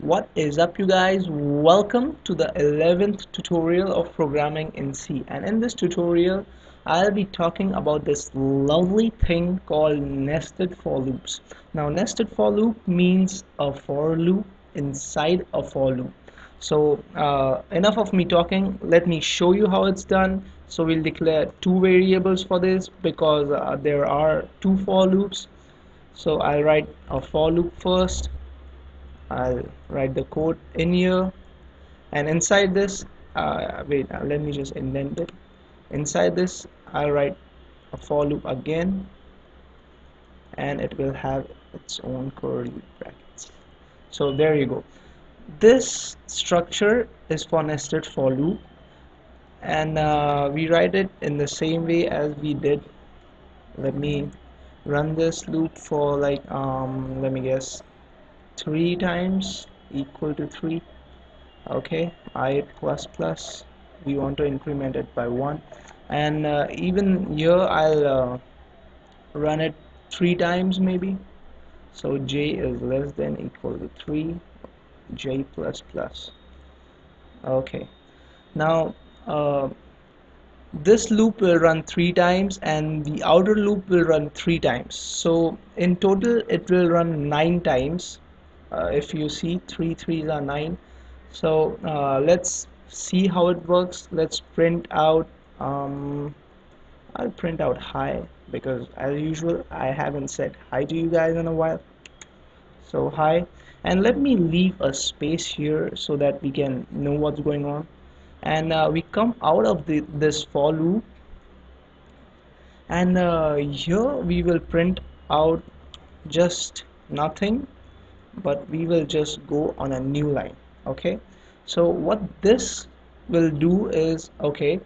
What is up, you guys? Welcome to the 11th tutorial of programming in C. And in this tutorial I'll be talking about this lovely thing called nested for loops. Now nested for loop means a for loop inside a for loop. So enough of me talking, let me show you how it's done. So we'll declare two variables for this because there are two for loops. So I'll write a for loop first. I'll write the code in here, and inside this let me just indent it. Inside this I'll write a for loop again, and it will have its own curly brackets. So there you go. This structure is for nested for loop, and we write it in the same way as we did. Let me run this loop for like let me guess, 3 times equal to 3. Okay, I plus plus, we want to increment it by 1, and even here I'll run it 3 times maybe. So j is less than equal to 3, j plus plus. Okay, now this loop will run 3 times and the outer loop will run 3 times, so in total it will run 9 times. If you see, 3 3s are 9. So let's see how it works. Let's print out I'll print out hi, because as usual I haven't said hi to you guys in a while. So hi, and let me leave a space here so that we can know what's going on. And we come out of this for loop, and here we will print out just nothing, but we will just go on a new line. Okay, so what this will do is, okay,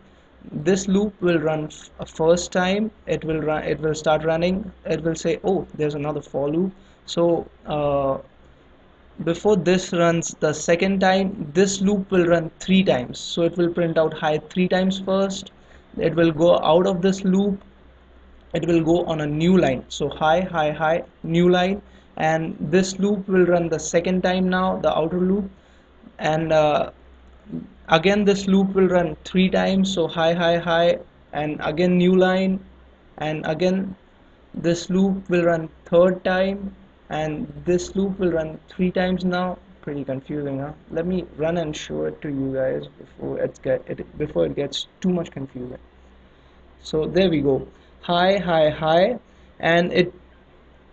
this loop will run a first time, it will start running, it will say, oh, there's another for loop. So before this runs the second time, this loop will run 3 times, so it will print out hi 3 times first. It will go out of this loop, it will go on a new line, so hi hi hi, new line. And this loop will run the second time now, the outer loop, and again this loop will run 3 times, so hi hi hi, and again new line. And again this loop will run third time, and this loop will run 3 times now. Pretty confusing, huh? Let me run and show it to you guys before it gets too much confusing. So there we go, hi hi hi, and it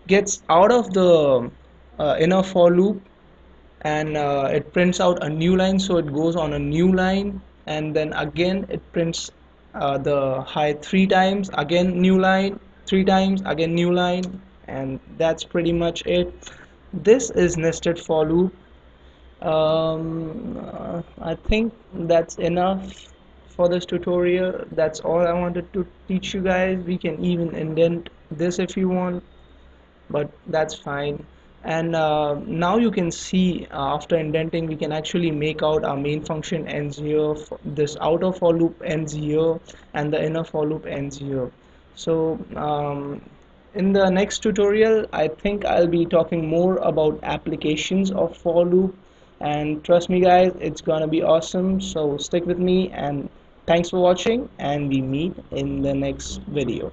gets out of the inner for loop, and it prints out a new line, so it goes on a new line. And then again it prints the hi 3 times, again new line, 3 times, again new line. And that's pretty much it. This is nested for loop. I think that's enough for this tutorial. That's all I wanted to teach you guys. We can even indent this if you want, but that's fine. And now you can see, after indenting, we can actually make out our main function ends here, this outer for loop ends here, and the inner for loop ends here. So in the next tutorial I think I'll be talking more about applications of for loop, and trust me guys, it's gonna be awesome. So stick with me, and thanks for watching, and we meet in the next video.